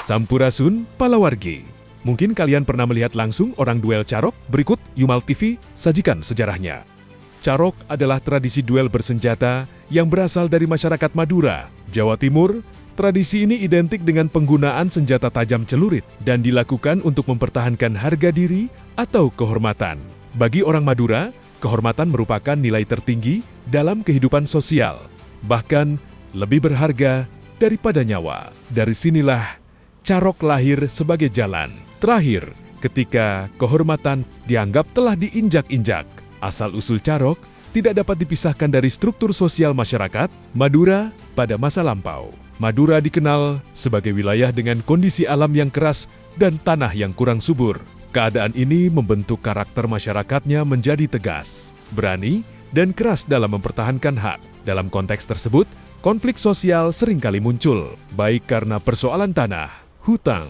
Sampurasun Palawargi. Mungkin kalian pernah melihat langsung orang duel carok. Berikut Yumal TV sajikan sejarahnya. Carok adalah tradisi duel bersenjata yang berasal dari masyarakat Madura, Jawa Timur. Tradisi ini identik dengan penggunaan senjata tajam celurit dan dilakukan untuk mempertahankan harga diri atau kehormatan. Bagi orang Madura, kehormatan merupakan nilai tertinggi dalam kehidupan sosial, bahkan lebih berharga daripada nyawa. Dari sinilah carok lahir sebagai jalan terakhir ketika kehormatan dianggap telah diinjak-injak. Asal-usul carok tidak dapat dipisahkan dari struktur sosial masyarakat Madura pada masa lampau. Madura dikenal sebagai wilayah dengan kondisi alam yang keras dan tanah yang kurang subur. Keadaan ini membentuk karakter masyarakatnya menjadi tegas, berani, dan keras dalam mempertahankan hak. Dalam konteks tersebut, konflik sosial seringkali muncul, baik karena persoalan tanah, hutang,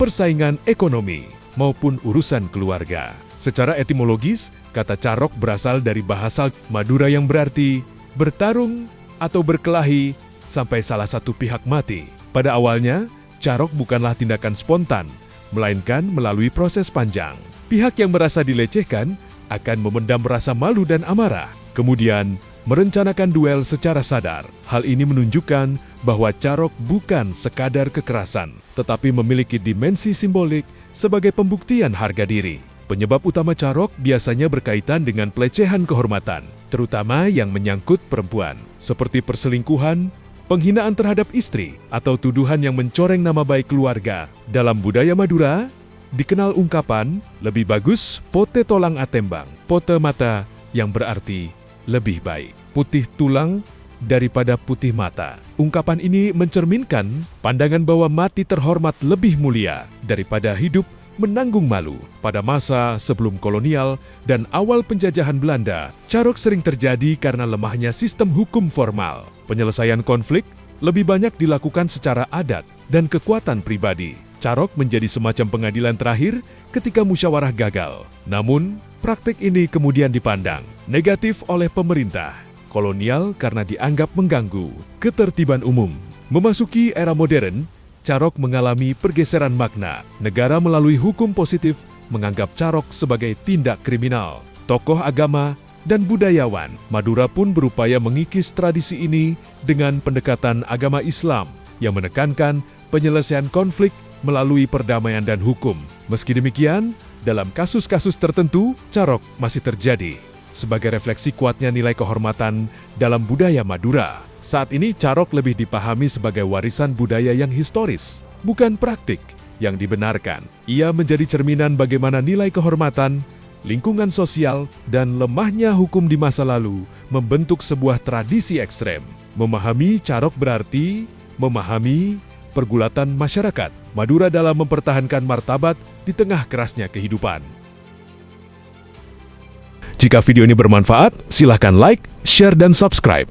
persaingan ekonomi, maupun urusan keluarga. Secara etimologis, kata carok berasal dari bahasa Madura yang berarti bertarung atau berkelahi sampai salah satu pihak mati. Pada awalnya, carok bukanlah tindakan spontan, melainkan melalui proses panjang. Pihak yang merasa dilecehkan akan memendam rasa malu dan amarah, kemudian merencanakan duel secara sadar. Hal ini menunjukkan bahwa carok bukan sekadar kekerasan, tetapi memiliki dimensi simbolik sebagai pembuktian harga diri. Penyebab utama carok biasanya berkaitan dengan pelecehan kehormatan, terutama yang menyangkut perempuan, seperti perselingkuhan, penghinaan terhadap istri, atau tuduhan yang mencoreng nama baik keluarga. Dalam budaya Madura, dikenal ungkapan, lebih bagus pote tolang atembang, pote mata, yang berarti lebih baik putih tulang daripada putih mata. Ungkapan ini mencerminkan pandangan bahwa mati terhormat lebih mulia daripada hidup menanggung malu. Pada masa sebelum kolonial dan awal penjajahan Belanda, carok sering terjadi karena lemahnya sistem hukum formal. Penyelesaian konflik lebih banyak dilakukan secara adat dan kekuatan pribadi. Carok menjadi semacam pengadilan terakhir ketika musyawarah gagal. Namun, praktik ini kemudian dipandang negatif oleh pemerintah kolonial karena dianggap mengganggu ketertiban umum. Memasuki era modern, carok mengalami pergeseran makna. Negara melalui hukum positif menganggap carok sebagai tindak kriminal. Tokoh agama dan budayawan Madura pun berupaya mengikis tradisi ini dengan pendekatan agama Islam yang menekankan penyelesaian konflik melalui perdamaian dan hukum. Meski demikian, dalam kasus-kasus tertentu, carok masih terjadi sebagai refleksi kuatnya nilai kehormatan dalam budaya Madura. Saat ini carok lebih dipahami sebagai warisan budaya yang historis, bukan praktik yang dibenarkan. Ia menjadi cerminan bagaimana nilai kehormatan, lingkungan sosial, dan lemahnya hukum di masa lalu membentuk sebuah tradisi ekstrem. Memahami carok berarti memahami pergulatan masyarakat Madura dalam mempertahankan martabat di tengah kerasnya kehidupan. Jika video ini bermanfaat, silahkan like, share, dan subscribe.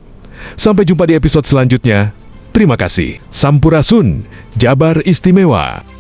Sampai jumpa di episode selanjutnya. Terima kasih. Sampurasun, Jabar Istimewa.